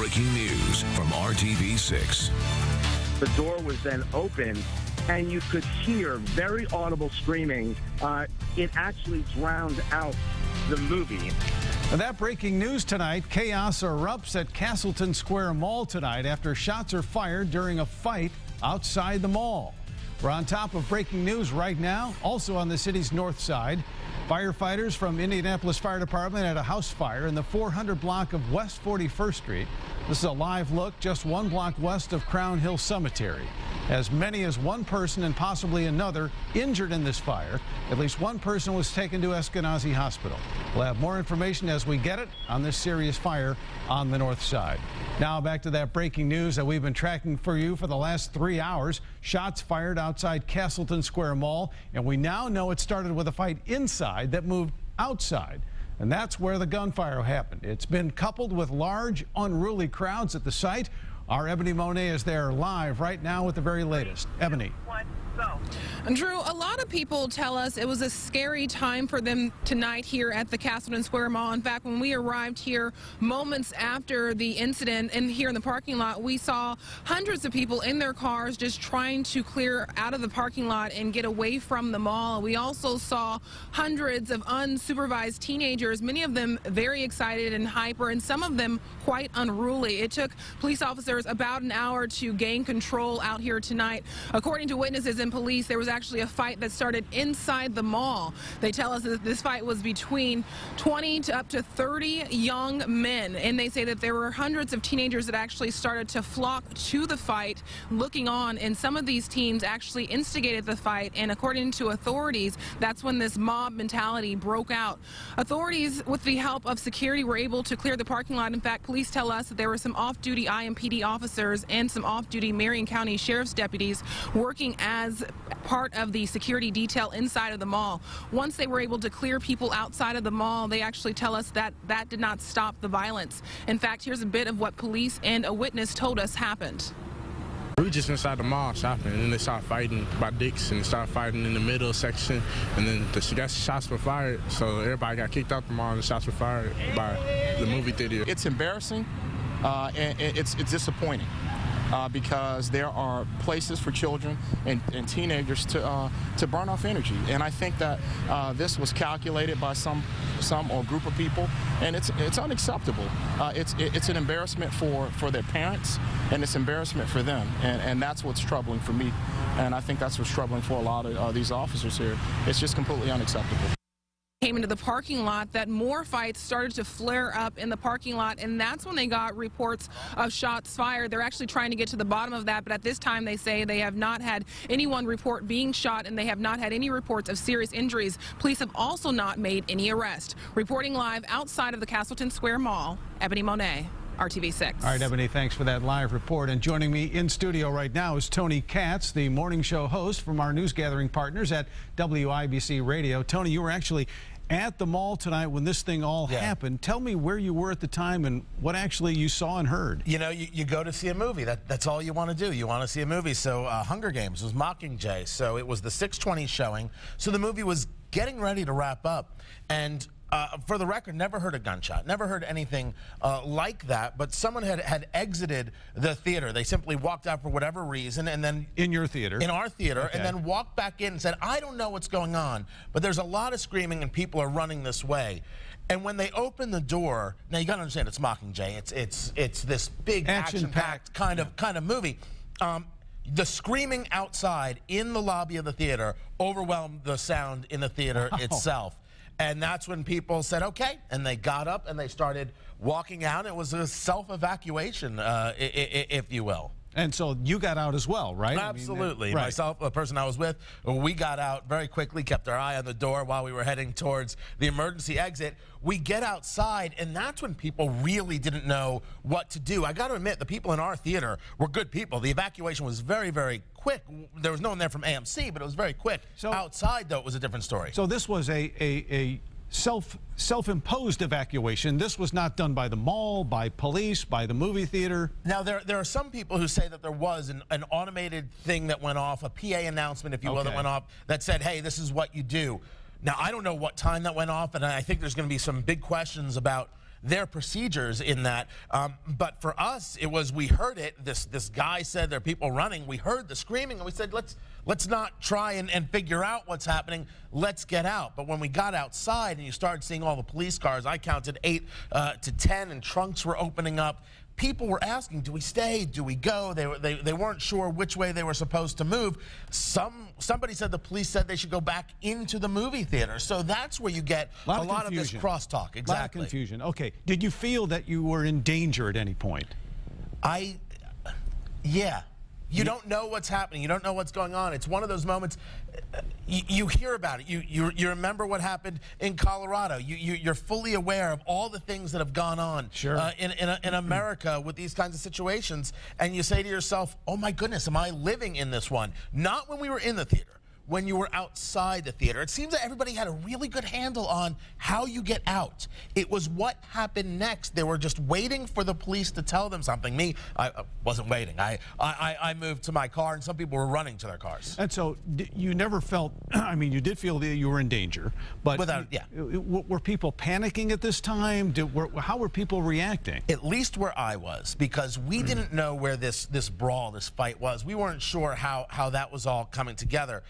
breaking news from RTV6. The door was then opened, and you could hear very audible screaming. It actually drowned out the movie. And that breaking news tonight, chaos erupts at Castleton Square Mall tonight after shots are fired during a fight outside the mall. We're on top of breaking news right now, also on the city's north side. Firefighters from Indianapolis Fire Department had a house fire in the 400 block of West 41st Street. This is a live look just 1 block west of Crown Hill Cemetery. As many as one person and possibly another injured in this fire. At least one person was taken to Eskenazi Hospital. We'll have more information as we get it on this serious fire on the north side. Now back to that breaking news that we've been tracking for you for the last 3 hours. Shots fired outside Castleton Square Mall, and we now know it started with a fight inside that moved outside. And that's where the gunfire happened. It's been coupled with large, unruly crowds at the site. Our Ebony Monet is there live right now with the very latest. Ebony. Drew, a lot of people tell us it was a scary time for them tonight here at the Castleton Square Mall. In fact, when we arrived here moments after the incident and here in the parking lot, we saw hundreds of people in their cars just trying to clear out of the parking lot and get away from the mall. We also saw hundreds of unsupervised teenagers, many of them very excited and hyper, and some of them quite unruly. It took police officers about an hour to gain control out here tonight. According to witnesses and police, there was actually a fight that started inside the mall. They tell us that this fight was between 20 to up to 30 young men, and they say that there were hundreds of teenagers that actually started to flock to the fight looking on, and some of these teens actually instigated the fight, and according to authorities, that's when this mob mentality broke out. Authorities, with the help of security, were able to clear the parking lot. In fact, police tell us that there were some off-duty IMPD officers and some off-duty Marion County Sheriff's deputies working as part of the security detail inside of the mall. Once they were able to clear people outside of the mall, they actually tell us that that did not stop the violence. In fact, here's a bit of what police and a witness told us happened. We were just inside the mall shopping, and then they started fighting by Dick's, and they started fighting in the middle section, and then the shots were fired, so everybody got kicked out the mall, and the shots were fired by the movie theater. It's embarrassing, and it's disappointing. Because there are places for children and teenagers to burn off energy, and I think that this was calculated by some or group of people, and it's unacceptable. It's an embarrassment for their parents, and it's embarrassment for them, and that's what's troubling for me, and I think that's what's troubling for a lot of these officers here. It's just completely unacceptable. Came into the parking lot, that more fights started to flare up in the parking lot, and that's when they got reports of shots fired. They're actually trying to get to the bottom of that, but at this time they say they have not had anyone report being shot, and they have not had any reports of serious injuries. Police have also not made any arrest. Reporting live outside of the Castleton Square Mall, Ebony Monet, RTV6. All right, Ebony, thanks for that live report. And joining me in studio right now is Tony Katz, the morning show host from our news gathering partners at WIBC Radio. Tony, you were actually at the mall tonight when this thing all happened. Tell me where you were at the time and what actually you saw and heard. You know, you go to see a movie. That's all you want to do. You want to see a movie. So Hunger Games was Mockingjay. So it was the 6:20 showing. So the movie was getting ready to wrap up. And for the record, never heard a gunshot, never heard anything like that, but someone had exited the theater. They simply walked out for whatever reason, and then... In your theater? In our theater, okay. And then walked back in and said, I don't know what's going on, but there's a lot of screaming and people are running this way. And when they open the door, now you got to understand it's Mockingjay. It's this big action-packed kind of movie. The screaming outside in the lobby of the theater overwhelmed the sound in the theater itself. And that's when people said, okay, and they got up and they started walking out. It was a self-evacuation, if you will. And so you got out as well, right? Absolutely. I mean, right. Myself, the person I was with, we got out very quickly, kept our eye on the door while we were heading towards the emergency exit. We get outside, and that's when people really didn't know what to do. I got to admit, the people in our theater were good people. The evacuation was very, very quick. There was no one there from AMC, but it was very quick. So outside, though, it was a different story. So this was a self-imposed evacuation. This was not done by the mall, by police, by the movie theater. Now, there are some people who say that there was an automated thing that went off, a PA announcement, if you will, that went off that said, hey, this is what you do. Now, I don't know what time that went off, and I think there's going to be some big questions about their procedures in that. But for us, it was, we heard it. This guy said there are people running. We heard the screaming, and we said, let's not try and figure out what's happening. Let's get out. But when we got outside and you started seeing all the police cars, I counted 8 to 10, and trunks were opening up. People were asking, do we stay? Do we go? They weren't sure which way they were supposed to move. Somebody said the police said they should go back into the movie theater. So that's where you get a lot of this crosstalk. Exactly. A lot of confusion. Okay. Did you feel that you were in danger at any point? Yeah. You don't know what's happening. You don't know what's going on. It's one of those moments. You hear about it. You remember what happened in Colorado. You're fully aware of all the things that have gone on in America with these kinds of situations, and you say to yourself, "Oh my goodness, am I living in this one?" Not when we were in the theater. When you were outside the theater. It seems that everybody had a really good handle on how you get out. It was what happened next. They were just waiting for the police to tell them something. Me, I wasn't waiting. I moved to my car, and some people were running to their cars. And so you never felt, I mean, you did feel that you were in danger, but were people panicking at this time? How were people reacting? At least where I was, because we didn't know where this brawl, this fight was. We weren't sure how that was all coming together.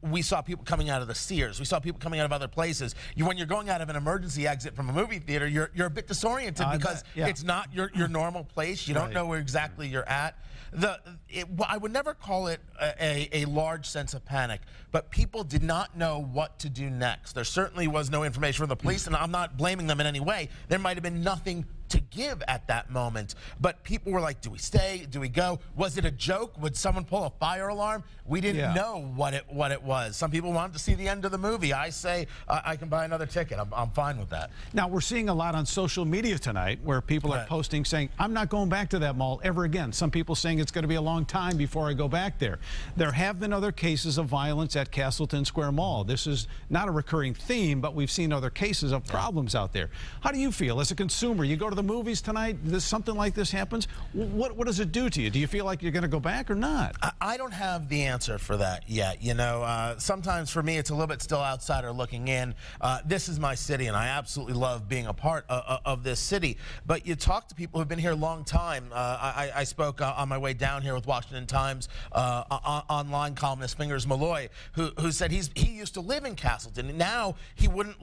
We saw people coming out of the Sears. We saw people coming out of other places. When you're going out of an emergency exit from a movie theater, you're a bit disoriented because it's not your normal place. You don't know where exactly you're at. I would never call it a large sense of panic, but people did not know what to do next. There certainly was no information from the police, and I'm not blaming them in any way. There might have been nothing to give at that moment, but people were like, do we stay? Do we go? Was it a joke? Would someone pull a fire alarm? We didn't know what it was. Some people wanted to see the end of the movie. I say I can buy another ticket. I'm fine with that. Now, we're seeing a lot on social media tonight where people are posting saying, I'm not going back to that mall ever again. Some people saying it's going to be a long time before I go back there. There have been other cases of violence at Castleton Square Mall. This is not a recurring theme, but we've seen other cases of problems out there. How do you feel as a consumer? You go to the movies tonight, something like this happens. What does it do to you? Do you feel like you're going to go back or not? I don't have the answer for that yet. You know, sometimes for me it's a little bit still outsider looking in. This is my city, and I absolutely love being a part of this city. But you talk to people who've been here a long time. I spoke on my way down here with Washington Times online columnist Fingers Malloy, who said he used to live in Castleton, and now he wouldn't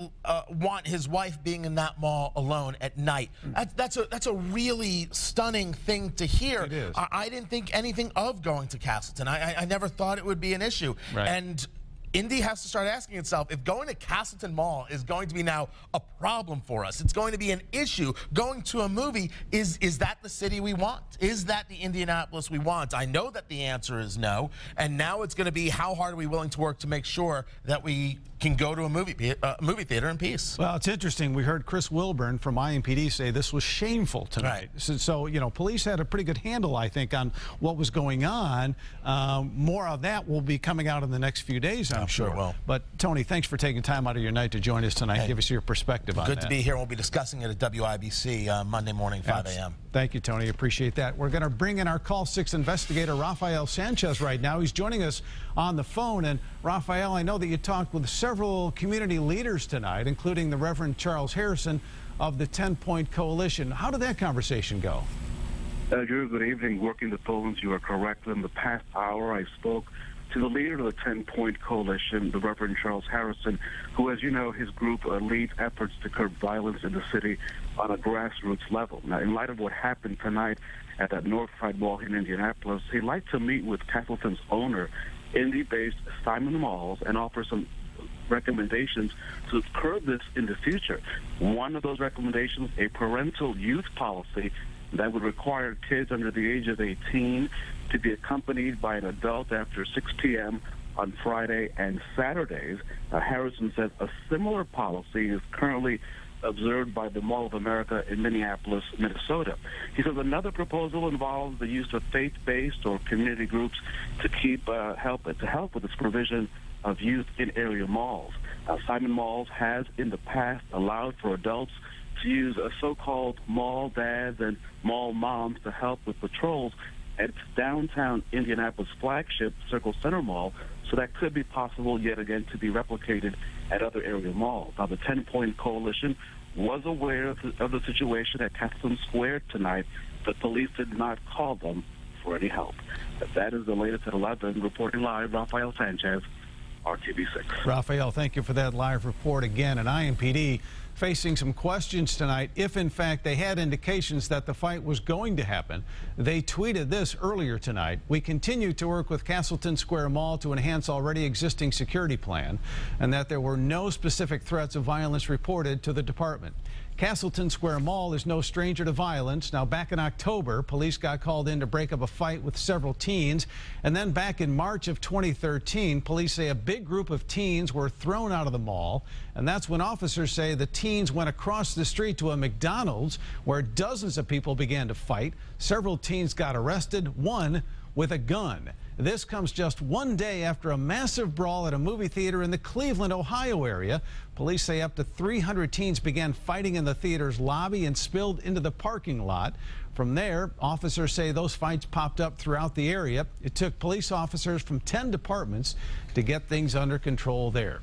want his wife being in that mall alone at night. That's a really stunning thing to hear. It is. I didn't think anything of going to Castleton. I never thought it would be an issue. Right. And Indy has to start asking itself, if going to Castleton Mall is going to be now a problem for us, it's going to be an issue, going to a movie, is that the city we want? Is that the Indianapolis we want? I know that the answer is no, and now it's going to be how hard are we willing to work to make sure that we can go to a movie theater in peace. Well, it's interesting. We heard Chris Wilburn from IMPD say this was shameful tonight. Right. So, you know, police had a pretty good handle, I think, on what was going on. More of that will be coming out in the next few days, I'm sure. Sure will. But, Tony, thanks for taking time out of your night to join us tonight and give us your perspective on that. Good to be here. We'll be discussing it at WIBC Monday morning, 5 a.m. Thank you, Tony. Appreciate that. We're going to bring in our Call 6 investigator, Rafael Sanchez, right now. He's joining us on the phone. And, Rafael, I know that you talked with several community leaders tonight, including the Reverend Charles Harrison of the 10-Point Coalition. How did that conversation go? Drew, good evening. Working the phones, you are correct. In the past hour, I spoke to the leader of the 10-Point Coalition, the Reverend Charles Harrison, who, as you know, his group leads efforts to curb violence in the city on a grassroots level. Now, in light of what happened tonight at that Northside Mall in Indianapolis, he'd like to meet with Castleton's owner, Indy-based Simon Malls, and offer some recommendations to curb this in the future. One of those recommendations, a parental youth policy that would require kids under the age of 18 to be accompanied by an adult after 6 p.m. on Friday and Saturdays. Harrison says a similar policy is currently observed by the Mall of America in Minneapolis, Minnesota. He says another proposal involves the use of faith-based or community groups to help with this provision of youth in area malls. Simon Malls has in the past allowed for adults to use a so-called mall dads and mall moms to help with patrols at its downtown Indianapolis flagship Circle Center Mall, so that could be possible yet again to be replicated at other area malls. Now, the 10-Point Coalition was aware of the situation at Castleton Square tonight, but police did not call them for any help. But that is the latest at 11. Reporting live, Rafael Sanchez, RTV6. Rafael, thank you for that live report again. And IMPD facing some questions tonight if, in fact, they had indications that the fight was going to happen. They tweeted this earlier tonight. We continue to work with Castleton Square Mall to enhance already existing security plan, and that there were no specific threats of violence reported to the department. Castleton Square Mall is no stranger to violence. Now, back in October, police got called in to break up a fight with several teens. And then back in March of 2013, police say a big group of teens were thrown out of the mall. And that's when officers say the teens went across the street to a McDonald's where dozens of people began to fight. Several teens got arrested, one with a gun. This comes just one day after a massive brawl at a movie theater in the Cleveland, Ohio area. Police say up to 300 teens began fighting in the theater's lobby and spilled into the parking lot. From there, officers say those fights popped up throughout the area. It took police officers from 10 departments to get things under control there.